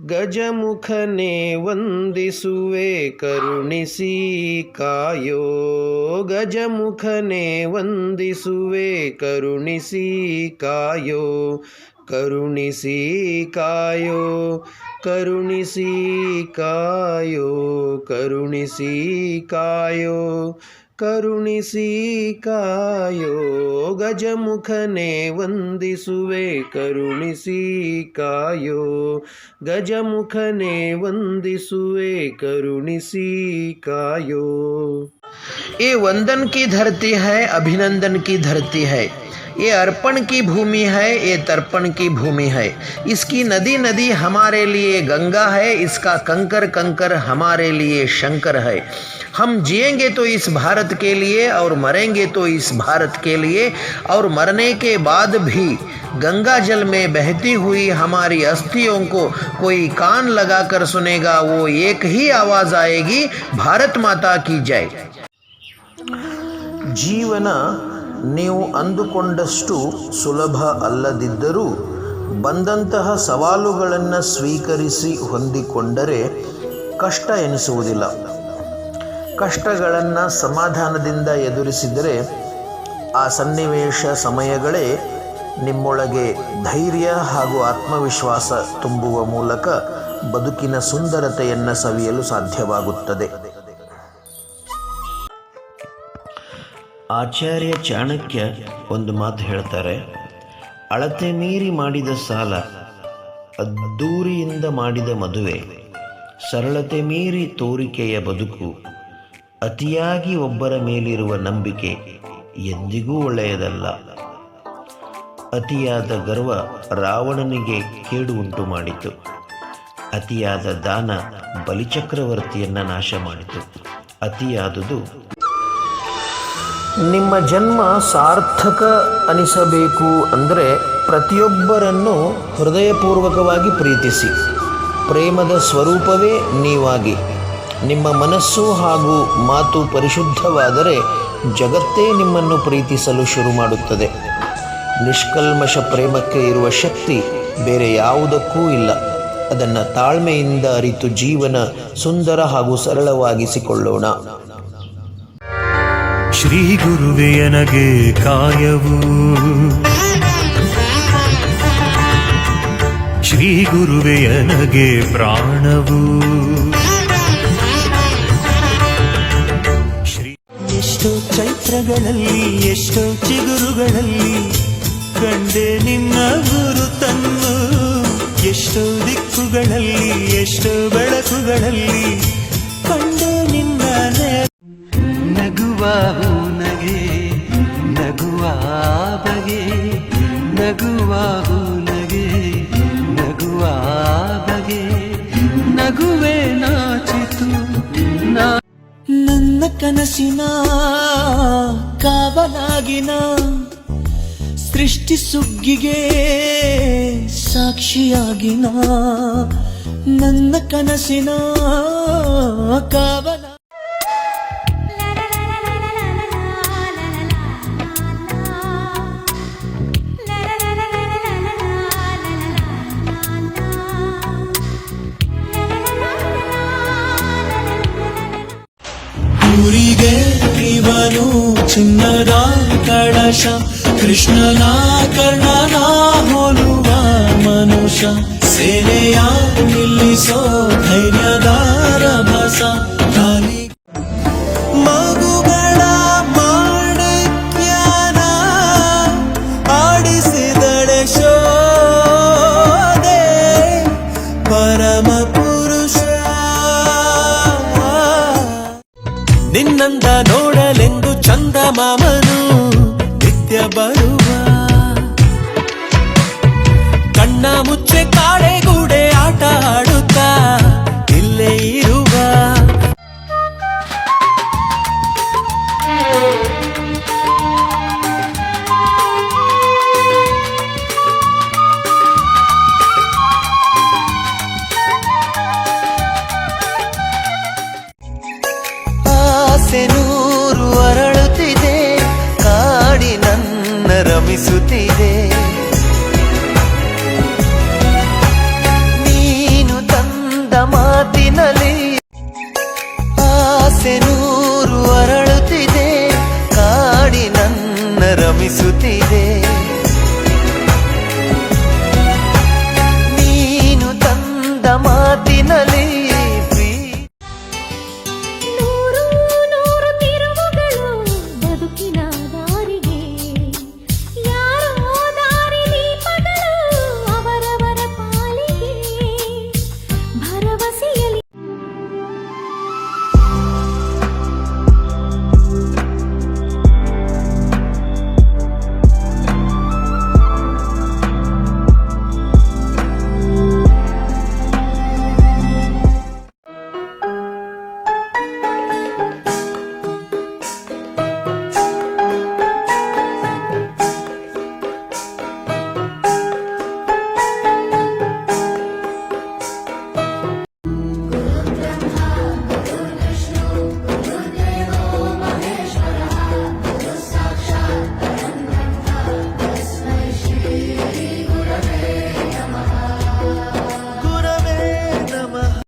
ಗಜಮುಖನೇ ವಂದಿಸುವೆ ಕರುಣಿಸಿ ಕಾಯೋ. ಗಜಮುಖನೇ ವಂದಿಸುವೆ ಕರುಣಿಸಿ ಕಾಯೋ. ಕರುಣಿಸಿ ಕಾಯೋ ಕರುಣಿಸಿ ಕಾಯೋ ಕರುಣಿಸಿ ಕಾಯೋ ಕರುಣಿಸಿ ಕಾಯೋ. ಗಜಮುಖನೇ ವಂದಿಸುವೆ ಕರುಣಿಸಿ ಕಾಯೋ. ಗಜಮುಖನೇ ವಂದಿಸುವೆ ಕರುಣಿಸಿ ಕಾಯೋ. ये वंदन की धरती है, अभिनंदन की धरती है. ये अर्पण की भूमि है, ये तर्पण की भूमि है. इसकी नदी नदी हमारे लिए गंगा है, इसका कंकर कंकर हमारे लिए शंकर है. हम जिएंगे तो इस भारत के लिए और मरेंगे तो इस भारत के लिए. और मरने के बाद भी गंगा जल में बहती हुई हमारी अस्थियों को कोई कान लगाकर सुनेगा, वो एक ही आवाज़ आएगी, भारत माता की जय. ಜೀವನ ನೀವು ಅಂದುಕೊಂಡಷ್ಟು ಸುಲಭ ಅಲ್ಲದಿದ್ದರೂ ಬಂದಂತಹ ಸವಾಲುಗಳನ್ನು ಸ್ವೀಕರಿಸಿ ಹೊಂದಿಕೊಂಡರೆ ಕಷ್ಟ ಎನಿಸುವುದಿಲ್ಲ. ಕಷ್ಟಗಳನ್ನು ಸಮಾಧಾನದಿಂದ ಎದುರಿಸಿದರೆ ಆ ಸನ್ನಿವೇಶ ಸಮಯಗಳೇ ನಿಮ್ಮೊಳಗೆ ಧೈರ್ಯ ಹಾಗೂ ಆತ್ಮವಿಶ್ವಾಸ ತುಂಬುವ ಮೂಲಕ ಬದುಕಿನ ಸುಂದರತೆಯನ್ನು ಸವಿಯಲು ಸಾಧ್ಯವಾಗುತ್ತದೆ. ಆಚಾರ್ಯ ಚಾಣಕ್ಯ ಒಂದು ಮಾತು ಹೇಳ್ತಾರೆ, ಅಳತೆ ಮೀರಿ ಮಾಡಿದ ಸಾಲ, ಅದ್ದೂರಿಯಿಂದ ಮಾಡಿದ ಮದುವೆ, ಸರಳತೆ ಮೀರಿ ತೋರಿಕೆಯ ಬದುಕು, ಅತಿಯಾಗಿ ಒಬ್ಬರ ಮೇಲಿರುವ ನಂಬಿಕೆ ಎಂದಿಗೂ ಒಳ್ಳೆಯದಲ್ಲ. ಅತಿಯಾದ ಗರ್ವ ರಾವಣನಿಗೆ ಕೇಡು ಉಂಟು ಮಾಡಿತು. ಅತಿಯಾದ ದಾನ ಬಲಿಚಕ್ರವರ್ತಿಯನ್ನು ನಾಶ ಮಾಡಿತು. ಅತಿಯಾದುದು ನಿಮ್ಮ ಜನ್ಮ ಸಾರ್ಥಕ ಅನಿಸಬೇಕು ಅಂದರೆ ಪ್ರತಿಯೊಬ್ಬರನ್ನು ಹೃದಯಪೂರ್ವಕವಾಗಿ ಪ್ರೀತಿಸಿ. ಪ್ರೇಮದ ಸ್ವರೂಪವೇ ನೀವಾಗಿ. ನಿಮ್ಮ ಮನಸ್ಸು ಹಾಗೂ ಮಾತು ಪರಿಶುದ್ಧವಾದರೆ ಜಗತ್ತೇ ನಿಮ್ಮನ್ನು ಪ್ರೀತಿಸಲು ಶುರು ಮಾಡುತ್ತದೆ. ನಿಷ್ಕಲ್ಮಶ ಪ್ರೇಮಕ್ಕೆ ಇರುವ ಶಕ್ತಿ ಬೇರೆ ಯಾವುದಕ್ಕೂ ಇಲ್ಲ. ಅದನ್ನು ತಾಳ್ಮೆಯಿಂದ ಅರಿತು ಜೀವನ ಸುಂದರ ಹಾಗೂ ಸರಳವಾಗಿಸಿಕೊಳ್ಳೋಣ. ಶ್ರೀ ಗುರುವೆಯನಗೆ ಕಾಯವು, ಶ್ರೀ ಗುರುವೆಯನಗೆ ಪ್ರಾಣವು. ಎಷ್ಟೋ ಚೈತ್ರಗಳಲ್ಲಿ ಎಷ್ಟೋ ಚಿಗುರುಗಳಲ್ಲಿ ಕಂಡೆ ನಿನ್ನ ಗುರುತನ್ನು. ಎಷ್ಟೋ ದಿಕ್ಕುಗಳಲ್ಲಿ ಎಷ್ಟೋ ಬೆಳಕುಗಳಲ್ಲಿ ಕಂಡೆ ನಿನ್ನ ನಗುವ ನಗೆ ನಗುವ ಬಗೆ, ನಗುವ ನಗೆ ನಗುವ ಬಗೆ, ನಗುವೆ ನಾಚಿತು ನನ್ನ ಕನಸಿನ ಕಾವಲಾಗಿನ ಸೃಷ್ಟಿ ಸುಗ್ಗಿಗೆ ಸಾಕ್ಷಿಯಾಗಿನ ನನ್ನ ಕನಸಿನ ಕಾವಲ. ಊರಿಗೆ ಇವನು ಚಿನ್ನದ ಕಳಶ, ಕೃಷ್ಣನ ಕರ್ಣನ ಹೋಲುವ ಮನುಷ್ಯ. ಸೇನೆಯ ನಿಲ್ಲಿಸೋ ಧೈರ್ಯದ ರಭಸ, ಖಾಲಿ ಮಗುಗಳ ಮಾಣಿಕ್ಯನ ಆಡಿಸಿದಳೆ ಶೋಧೆ ಪರಮ ಪುರುಷ. ನಿನ್ನಂದ ನೋಡಲೆಂದು ಚಂದಮಾಮನು ನಿತ್ಯ ಬರುವ, ಕಣ್ಣ ಮುಚ್ಚೆ ಕಾಡೆಗೂಡೆ ಆಟ ಆಡುತ್ತಾ ಇಲ್ಲೇ ಇರುವ. ಆಸೆ ನೂರು ಅರಳುತ್ತಿದೆ, ಕಾಡಿ ನನ್ನ ರಮಿಸುತ್ತಿದೆ. ನೀನು ಮಾತಿನಲ್ಲಿ